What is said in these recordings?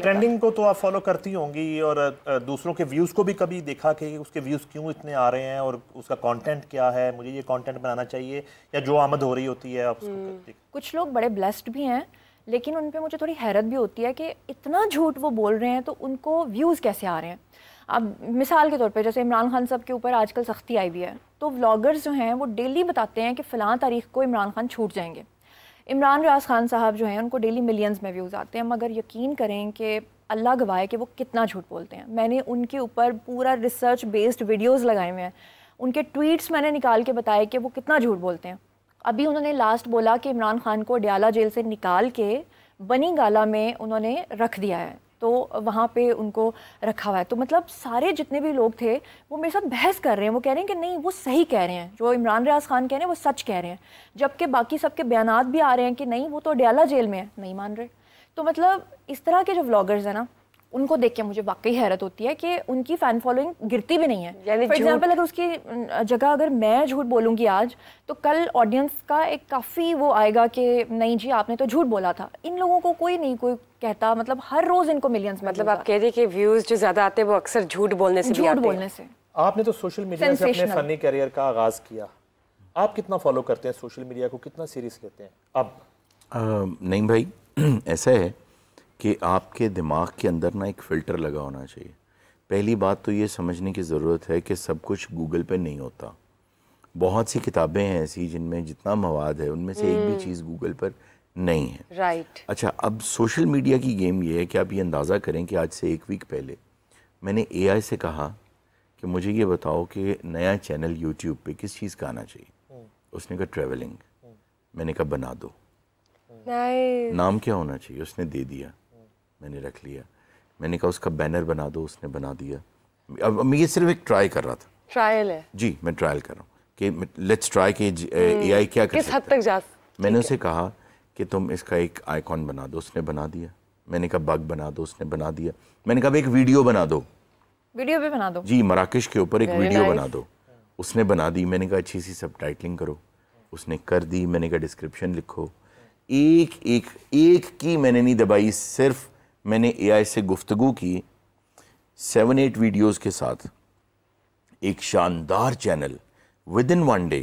होता। ट्रेंडिंग को तो आप फॉलो करती होंगी और दूसरों के व्यूज़ को भी कभी देखा कि उसके व्यूज़ क्यों इतने आ रहे हैं और उसका कंटेंट क्या है, मुझे ये कंटेंट बनाना चाहिए, या जो आमद हो रही होती है आप उसको करती? कुछ लोग बड़े ब्लेस्ड भी हैं, लेकिन उन पे मुझे थोड़ी हैरत भी होती है कि इतना झूठ वो बोल रहे हैं तो उनको व्यूज़ कैसे आ रहे हैं। अब मिसाल के तौर पे जैसे इमरान खान साहब के ऊपर आजकल सख्ती आई हुई है, तो व्लॉगर्स जो हैं वो डेली बताते हैं कि फ़लाँ तारीख को इमरान खान छूट जाएंगे। इमरान रियाज खान साहब जो हैं उनको डेली मिलियंस में व्यूज़ आते हैं, मगर यकीन करें कि अल्लाह गवाह है कि वो कितना झूठ बोलते हैं। मैंने उनके ऊपर पूरा रिसर्च बेस्ड वीडियोज़ लगाए हुए हैं, उनके ट्वीट्स मैंने निकाल के बताए कि वो कितना झूठ बोलते हैं। अभी उन्होंने लास्ट बोला कि इमरान खान को डयाला जेल से निकाल के बनी गाला में उन्होंने रख दिया है, तो वहाँ पे उनको रखा हुआ है। तो मतलब सारे जितने भी लोग थे वो मेरे साथ बहस कर रहे हैं, वो कह रहे हैं कि नहीं वो सही कह रहे हैं, जो इमरान रियाज खान कह रहे हैं वो सच कह रहे हैं, जबकि बाकी सबके बयानात भी आ रहे हैं कि नहीं वो तो डयाला जेल में है, नहीं मान रहे। तो मतलब इस तरह के जो व्लॉगर्स हैं ना, उनको देख के मुझे वाकई हैरत होती है कि उनकी फ़ैन फॉलोइंग गिरती भी नहीं है। फॉर एग्जाम्पल अगर उसकी जगह अगर मैं झूठ बोलूँगी आज, तो कल ऑडियंस का एक काफ़ी वो आएगा कि नहीं जी आपने तो झूठ बोला था। इन लोगों को कोई नहीं कोई कहता, मतलब हर रोज़ इनको मिलियंस। मतलब आप कह रही हैं कि व्यूज़ जो ज़्यादा आते हैं वो अक्सर झूठ बोलने से भी आते हैं। बोलने से। आपने तो सोशल मीडिया से अपने फ़नी करियर का आगाज़ किया, आप कितना फॉलो करते हैं सोशल मीडिया को, कितना सीरियस लेते हैं अब? नहीं भाई, ऐसा है कि आपके दिमाग के अंदर ना एक फ़िल्टर लगा होना चाहिए। पहली बात तो ये समझने की ज़रूरत है कि सब कुछ गूगल पे नहीं होता। बहुत सी किताबें हैं ऐसी जिनमें जितना मवाद है उनमें से एक भी चीज़ गूगल पर नहीं है। राइट। अच्छा, अब सोशल मीडिया की गेम ये है कि आप ये अंदाज़ा करें कि आज से 1 वीक पहले मैंने AI से कहा कि मुझे ये बताओ कि नया चैनल यूट्यूब पे किस चीज़ का आना चाहिए। उसने कहा ट्रैवलिंग। मैंने कहा बना दो। नाम क्या होना चाहिए, उसने दे दिया, मैंने रख लिया। मैंने कहा उसका बैनर बना दो, उसने बना दिया। अब मैं ये सिर्फ एक ट्राई कर रहा था, ट्रायल है जी, मैं ट्रायल कर रहा हूँ कि लेट्स ट्राई कि AI क्या कर किस हद तक जा। मैंने उसे कहा कि तुम इसका एक आइकॉन बना दो, उसने बना दिया। मैंने कहा बग बना दो, उसने बना दिया। मैंने कहा एक वीडियो बना दो, वीडियो भी बना दो जी, मराकश के ऊपर एक वीडियो बना दो, उसने बना दी। मैंने कहा अच्छी सी सबटाइटलिंग करो, उसने कर दी। मैंने कहा डिस्क्रिप्शन लिखो, एक की मैंने नहीं दबाई, सिर्फ मैंने AI से गुफ्तगू की। 7-8 वीडियोस के साथ एक शानदार चैनल विद इन 1 डे,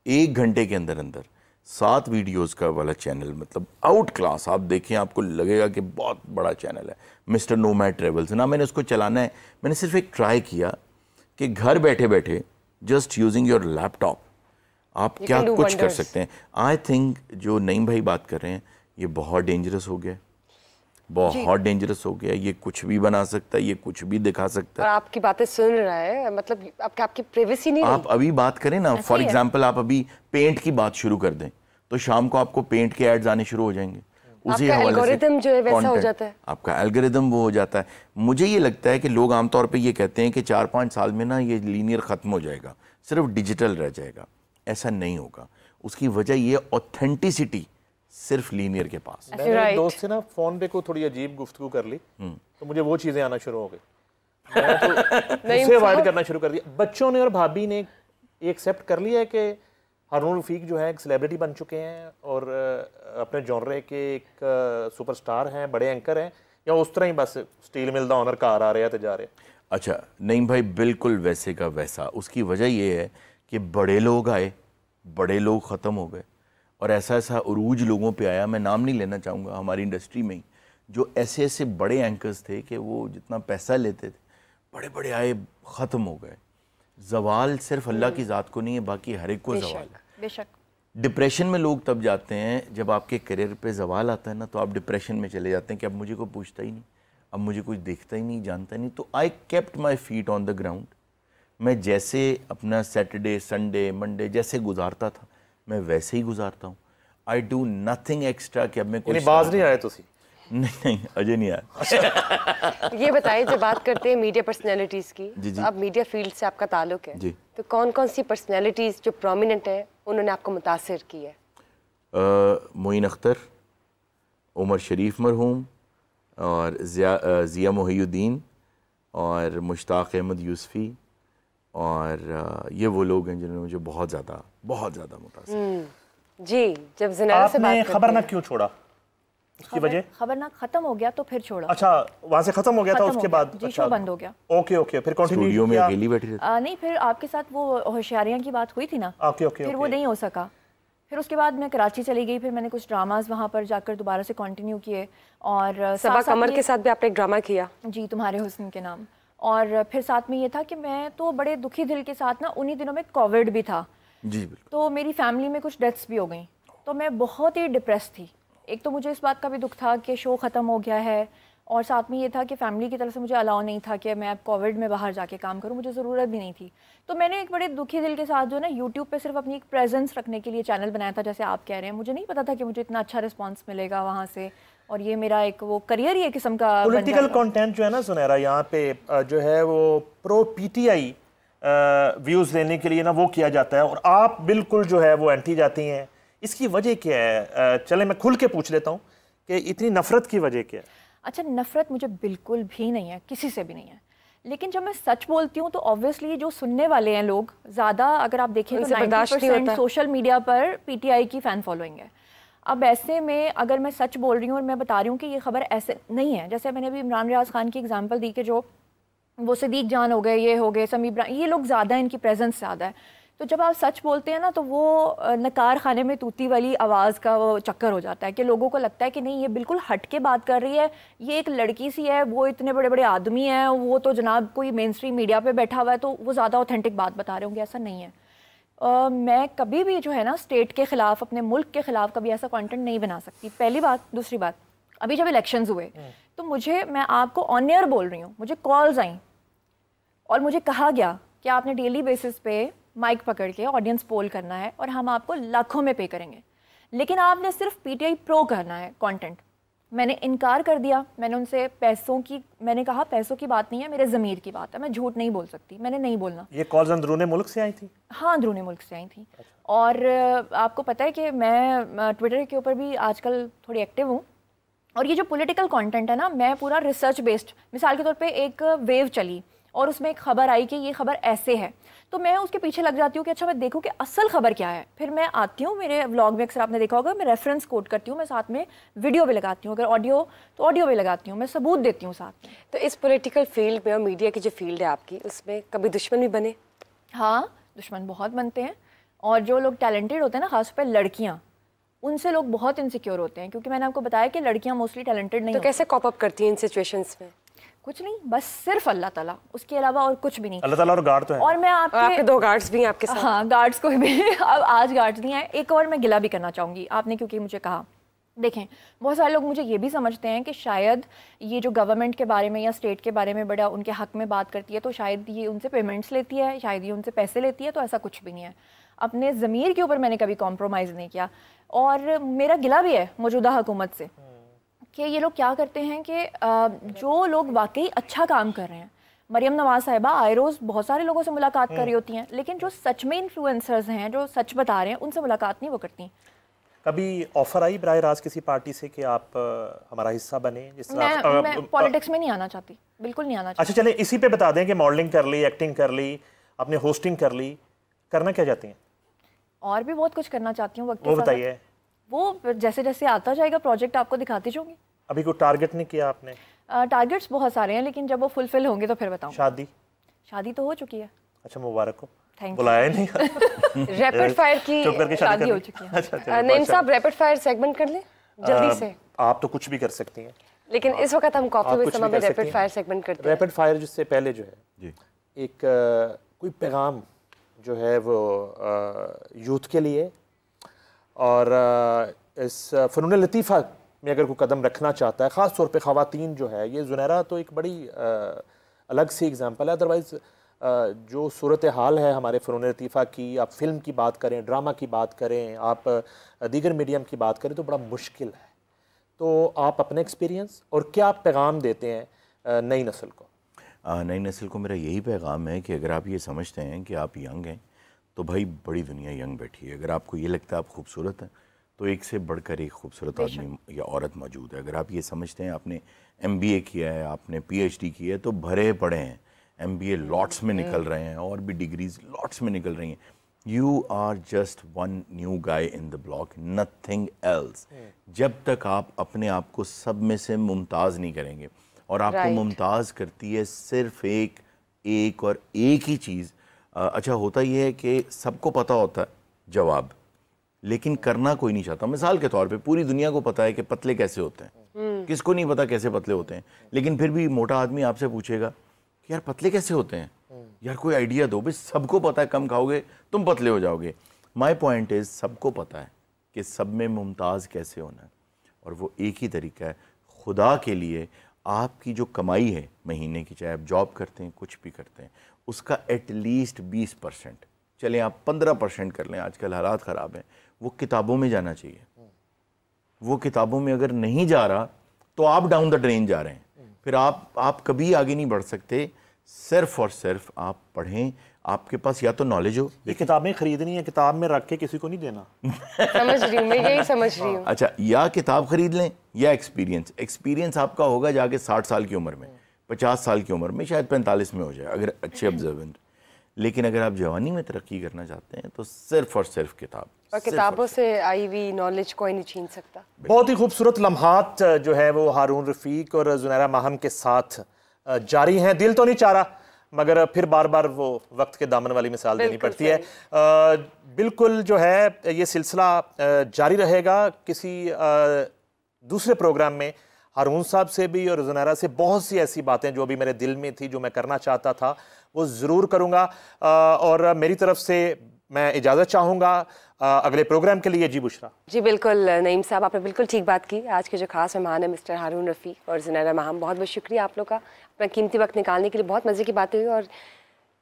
1 घंटे के अंदर अंदर 7 वीडियोस का वाला चैनल, मतलब आउट क्लास। आप देखें आपको लगेगा कि बहुत बड़ा चैनल है, मिस्टर नोमैड ट्रेवल्स ना। मैंने उसको चलाना है, मैंने सिर्फ एक ट्राई किया कि घर बैठे बैठे जस्ट यूजिंग योर लैपटॉप आप क्या कुछ कर सकते हैं। आई थिंक जो नईम भाई बात कर रहे हैं ये बहुत डेंजरस हो गया, बहुत डेंजरस हो गया। ये कुछ भी बना सकता है, ये कुछ भी दिखा सकता है। और आपकी बातें सुन रहा है, मतलब आपकी प्राइवेसी नहीं। आप अभी बात करें ना, फॉर एग्जांपल आप अभी पेंट की बात शुरू कर दें तो शाम को आपको पेंट के एड्स आने शुरू हो जाएंगे। उसी हवाले से एल्गोरिदम जो है वैसा हो जाता है, आपका एल्गोरिदम वो हो जाता है। मुझे ये लगता है कि लोग आमतौर पे ये कहते हैं कि 4-5 साल में ना ये लीनियर ख़त्म हो जाएगा, सिर्फ डिजिटल रह जाएगा। ऐसा नहीं होगा। उसकी वजह ये ऑथेंटिसिटी सिर्फ लीनियर के पास। मैंने एक दोस्त से ना फोन पे को थोड़ी अजीब गुफ्तगू कर ली, तो मुझे वो चीज़ें आना शुरू हो गई, मैं तो उससे अवॉइड करना शुरू कर दिया। बच्चों ने और भाभी ने एक्सेप्ट कर लिया है कि हारून रफ़ीक जो है एक सेलिब्रिटी बन चुके हैं और अपने जॉनरे के एक सुपरस्टार हैं, बड़े एंकर हैं, या उस तरह ही बस स्टील मिल दा ऑनर कार आ रहे हैं तो जा रहे हैं। अच्छा नहीं भाई, बिल्कुल वैसे का वैसा। उसकी वजह ये है कि बड़े लोग आए, बड़े लोग ख़त्म हो गए, और ऐसा ऐसा उरूज लोगों पे आया, मैं नाम नहीं लेना चाहूँगा, हमारी इंडस्ट्री में ही जो ऐसे ऐसे बड़े एंकर्स थे कि वो जितना पैसा लेते थे, बड़े बड़े आए, ख़त्म हो गए। जवाल सिर्फ अल्लाह की ज़ात को नहीं है, बाकी हर एक को जवाल है। बेशक। डिप्रेशन में लोग तब जाते हैं जब आपके करियर पे जवाल आता है ना, तो आप डिप्रेशन में चले जाते हैं कि अब मुझे कोई पूछता ही नहीं, अब मुझे कुछ देखता ही नहीं, जानता ही नहीं। तो I kept my feet on the ground. मैं जैसे अपना सैटरडे संडे मंडे जैसे गुजारता था मैं वैसे ही गुजारता हूँ। आई डू नथिंग एक्स्ट्रा कि अब मैं कोई बाज नहीं आए तुसी? नहीं अजय नहीं आया। ये बताइए, जब बात करते हैं मीडिया पर्सनैलिटीज़ की, तो अब मीडिया फील्ड से आपका ताल्लुक है, तो कौन कौन सी पर्सनैलिटीज़ जो प्रोमिनेंट है उन्होंने आपको मुतासिर की है? मोइन अख्तर, उमर शरीफ मरहूम, और ज़िया मोहिउद्दीन, और मुश्ताक अहमद यूसफ़ी, और ये वो लोग हैं जिन्होंने मुझे बहुत ज़्यादा मुतासिर। जी, जब ज़नारा से बात आपने खबर ना क्यों छोड़ा? उसकी वजह खबरनाक खत्म हो गया तो फिर छोड़ा। अच्छा, वहाँ से खत्म हो गया था, उसके बाद जी शो बंद हो गया। ओके ओके, फिर कंटिन्यू में अकेली बैठी रहती? नहीं, फिर आपके साथ वो होशियारियाँ की बात हुई थी ना, ओके ओके, फिर वो नहीं हो सका। फिर उसके बाद मैं कराची चली गई, फिर मैंने कुछ ड्रामाज वहाँ पर जाकर दोबारा से कंटिन्यू किए। और सबा कमर के साथ भी आपने एक ड्रामा किया जी, तुम्हारे हुस्न के नाम। और फिर साथ में ये था कि मैं तो बड़े दुखी दिल के साथ ना, उन्हीं दिनों में कोविड भी था जी, तो मेरी फैमिली में कुछ डेथ्स भी हो गई, तो मैं बहुत ही डिप्रेस थी। एक तो मुझे इस बात का भी दुख था कि शो ख़त्म हो गया है, और साथ में ये था कि फैमिली की तरफ से मुझे अलाउ नहीं था कि मैं अब कोविड में बाहर जाके काम करूं, मुझे ज़रूरत भी नहीं थी। तो मैंने एक बड़े दुखी दिल के साथ जो ना यूट्यूब पे सिर्फ अपनी एक प्रेजेंस रखने के लिए चैनल बनाया था, जैसे आप कह रहे हैं। मुझे नहीं पता था कि मुझे इतना अच्छा रिस्पांस मिलेगा वहाँ से, और ये मेरा एक वो करियर ही एक किस्म का पॉलिटिकल कंटेंट जो है ना सुनहरा, यहाँ पे जो है वो प्रो पीटीआई व्यूज़ लेने के लिए ना वो किया जाता है, और आप बिल्कुल जो है वो एंटी जाती हैं। इसकी वजह क्या है? चले मैं खुल के पूछ लेता हूँ कि इतनी नफरत की वजह क्या है? अच्छा, नफरत मुझे बिल्कुल भी नहीं है, किसी से भी नहीं है, लेकिन जब मैं सच बोलती हूँ तो ऑब्वियसली जो सुनने वाले हैं लोग ज़्यादा, अगर आप देखें तो 90% सोशल मीडिया पर पीटीआई की फ़ैन फॉलोइंग है। अब ऐसे में अगर मैं सच बोल रही हूँ और मैं बता रही हूँ कि ये खबर ऐसे नहीं है, जैसे मैंने अभी इमरान रियाज खान की एग्जांपल दी कि जो वो सिद्दीक जान हो गए, ये हो गए, समी इब्राहिम, ये लोग ज़्यादा, इनकी प्रेजेंस ज़्यादा है। तो जब आप सच बोलते हैं ना तो वो नकार खाने में तूती वाली आवाज़ का वो चक्कर हो जाता है कि लोगों को लगता है कि नहीं, ये बिल्कुल हट के बात कर रही है, ये एक लड़की सी है, वो इतने बड़े बड़े आदमी हैं, वो तो जनाब कोई मेन स्ट्रीम मीडिया पे बैठा हुआ है, तो वो ज़्यादा ऑथेंटिक बात बता रहे होंगे। ऐसा नहीं है। मैं कभी भी जो है ना स्टेट के ख़िलाफ़, अपने मुल्क के ख़िलाफ़ कभी ऐसा कंटेंट नहीं बना सकती, पहली बात। दूसरी बात, अभी जब इलेक्शंस हुए तो मैं आपको ऑन एयर बोल रही हूँ, मुझे कॉल्स आई और मुझे कहा गया कि आपने डेली बेसिस पे माइक पकड़ के ऑडियंस पोल करना है और हम आपको लाखों में पे करेंगे, लेकिन आपने सिर्फ पीटीआई प्रो करना है कंटेंट। मैंने इनकार कर दिया। मैंने उनसे मैंने कहा पैसों की बात नहीं है, मेरे ज़मीर की बात है, मैं झूठ नहीं बोल सकती, मैंने नहीं बोलना। ये कॉल्स अंदरूनी मुल्क से आई थी? हाँ, अंदरूनी मुल्क से आई थी। और आपको पता है कि मैं ट्विटर के ऊपर भी आजकल थोड़ी एक्टिव हूँ, और ये जो पॉलिटिकल कंटेंट है ना, मैं पूरा रिसर्च बेस्ड, मिसाल के तौर पे एक वेव चली और उसमें एक खबर आई कि ये खबर ऐसे है, तो मैं उसके पीछे लग जाती हूँ कि अच्छा मैं देखूँ कि असल खबर क्या है। फिर मैं आती हूँ, मेरे व्लॉग में अक्सर आपने देखा होगा मैं रेफरेंस कोट करती हूँ, मैं साथ में वीडियो भी लगाती हूँ, अगर ऑडियो तो ऑडियो भी लगाती हूँ, मैं सबूत देती हूँ साथ में। तो इस पॉलिटिकल फील्ड में और मीडिया की जो फील्ड है आपकी, उसमें कभी दुश्मन भी बने? हाँ, दुश्मन बहुत बनते हैं, और जो लोग टैलेंटेड होते हैं ना, खासतौर पर लड़कियाँ, उनसे लोग बहुत इनसिक्योर होते हैं, क्योंकि मैंने आपको बताया कि लड़कियाँ मोस्टली टैलेंटेड नहीं। तो कैसे कॉप अप करती हैं इन सिचुएशंस में? कुछ नहीं, बस सिर्फ अल्लाह ताला, उसके अलावा और कुछ भी नहीं। अल्लाह ताला और गार्ड तो है। और मैं आपके 2 गार्ड्स भी हैं आपके साथ? हाँ, गार्ड्स को भी अब आज गार्ड्स नहीं है। एक और मैं गिला भी करना चाहूँगी आपने, क्योंकि मुझे कहा, देखें बहुत सारे लोग मुझे ये भी समझते हैं कि शायद ये जो गवर्नमेंट के बारे में या स्टेट के बारे में बड़ा उनके हक में बात करती है तो शायद ये उनसे पेमेंट्स लेती है, शायद ये उनसे पैसे लेती है, तो ऐसा कुछ भी नहीं है। अपने ज़मीर के ऊपर मैंने कभी कॉम्प्रोमाइज़ नहीं किया, और मेरा गिला भी है मौजूदा हुकूमत से कि ये लोग क्या करते हैं कि जो लोग वाकई अच्छा काम कर रहे हैं, मरियम नवाज साहिबा आए रोज़ बहुत सारे लोगों से मुलाकात कर रही होती हैं, लेकिन जो सच में इन्फ्लुएंसर्स हैं, जो सच बता रहे हैं, उनसे मुलाकात नहीं वो करती। कभी ऑफर आई बराह रास्त किसी पार्टी से कि आप हमारा हिस्सा बने? जिस मैं पॉलिटिक्स में नहीं आना चाहती, बिल्कुल नहीं आना चाहती। अच्छा चले इसी पे बता दें कि मॉडलिंग कर ली, एक्टिंग कर ली, आपने होस्टिंग कर ली, करना क्या चाहती हैं? और भी बहुत कुछ करना चाहती हूँ। वो बताइए। वो जैसे जैसे आता जाएगा प्रोजेक्ट आपको दिखाती जाऊंगी। अभी कोई टारगेट नहीं किया आपने? टारगेट्स बहुत सारे हैं, लेकिन जब वो फुलफिल होंगे तो फिर बताऊंगी। शादी तो हो चुकी है। अच्छा, मुबारक हो। बुलाया नहीं। रैपिड फायर की शादी हो चुकी है। नईम साहब, रैपिड फायर सेगमेंट कर लें जल्दी से। आप तो कुछ भी कर सकती हैं, लेकिन इस वक्त हम कॉफी विद समा में रैपिड फायर सेगमेंट करते हैं। रैपिड फायर जिससे पहले जो है एक कोई पैगाम जो है वो यूथ के लिए, और इस फ़नून लतीफ़ा में अगर कोई कदम रखना चाहता है, ख़ास तौर पे ख़वातीन जो है, ये ज़ुनैरा तो एक बड़ी अलग सी एग्जांपल है। अदरवाइज़ जो सूरत हाल है हमारे फ़नून लतीफ़ा की, आप फिल्म की बात करें, ड्रामा की बात करें, आप दीगर मीडियम की बात करें, तो बड़ा मुश्किल है। तो आप अपने एक्सपीरियंस और क्या पैगाम देते हैं नई नस्ल को? नई नस्ल को मेरा यही पैगाम है कि अगर आप ये समझते हैं कि आप यंग हैं, तो भाई बड़ी दुनिया यंग बैठी है। अगर आपको ये लगता है आप खूबसूरत हैं, तो एक से बढ़कर एक खूबसूरत आदमी या औरत मौजूद है। अगर आप ये समझते हैं आपने MBA किया है, आपने PhD की है, तो भरे पड़े हैं। MBA लॉट्स में निकल रहे हैं, और भी डिग्रीज लॉट्स में निकल रही हैं। You are just one new guy in the block, nothing else. जब तक आप अपने आप को सब में से मुमताज़ नहीं करेंगे, और आपको मुमताज़ करती है सिर्फ एक और एक ही चीज़। अच्छा, होता यह है कि सबको पता होता है जवाब, लेकिन करना कोई नहीं चाहता। मिसाल के तौर पे पूरी दुनिया को पता है कि पतले कैसे होते हैं, किसको नहीं पता कैसे पतले होते हैं, लेकिन फिर भी मोटा आदमी आपसे पूछेगा कि यार पतले कैसे होते हैं, यार कोई आइडिया दो। भाई सबको पता है कम खाओगे तुम पतले हो जाओगे। माय पॉइंट इज सबको पता है कि सब में मुमताज़ कैसे होना है, और वो एक ही तरीका है। खुदा के लिए आपकी जो कमाई है महीने की, चाहे आप जॉब करते हैं कुछ भी करते हैं, उसका एटलीस्ट 20%, चलें आप 15% कर लें, आजकल हालात ख़राब हैं, वो किताबों में जाना चाहिए। वो किताबों में अगर नहीं जा रहा तो आप डाउन द ड्रेन जा रहे हैं, फिर आप कभी आगे नहीं बढ़ सकते। सिर्फ और सिर्फ आप पढ़ें, आपके पास या तो नॉलेज हो। ये किताबें खरीदनी है, किताब में रख के किसी को नहीं देना। समझ रही हूँ, मैं यही समझ रही हूँ। अच्छा, या किताब खरीद लें या एक्सपीरियंस आपका होगा जाके 60 साल की उम्र में, 50 साल की उम्र में, शायद 45 में हो जाए अगर अच्छे ऑब्जर्वेंट। लेकिन अगर आप जवानी में तरक्की करना चाहते हैं तो सिर्फ और सिर्फ किताब, और किताबों से आई हुई नॉलेज कोई नहीं छीन सकता। बहुत ही खूबसूरत लम्हात जो है वो हारून रफ़ीक और ज़ुनैरा माहम के साथ जारी हैं। दिल तो नहीं चाह रहा, मगर फिर बार बार वो वक्त के दामन वाली मिसाल देनी पड़ती है। बिल्कुल जो है ये सिलसिला जारी रहेगा। किसी दूसरे प्रोग्राम में हारून साहब से भी और ज़ुनैरा से बहुत सी ऐसी बातें जो अभी मेरे दिल में थी, जो मैं करना चाहता था, वो ज़रूर करूँगा। और मेरी तरफ से मैं इजाज़त चाहूँगा अगले प्रोग्राम के लिए। जी बुशरा। जी बिल्कुल नईम साहब, आपने बिल्कुल ठीक बात की। आज के जो खास मेहमान है मिस्टर हारून रफ़ीक और ज़ुनैरा माहम, बहुत बहुत शुक्रिया आप लोग का अपना कीमती वक्त निकालने के लिए। बहुत मज़े की बातें हुई, और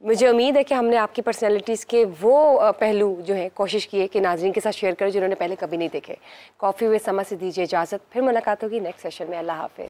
मुझे उम्मीद है कि हमने आपकी पर्सनैलिटीज़ के वो पहलू जो है कोशिश की है कि नाज़रीन के साथ शेयर करें जिन्होंने पहले कभी नहीं देखे। कॉफ़ी हुए समय से दीजिए इजाज़त, फिर मुलाकात होगी नेक्स्ट सेशन में। अल्लाह हाफ़िज़।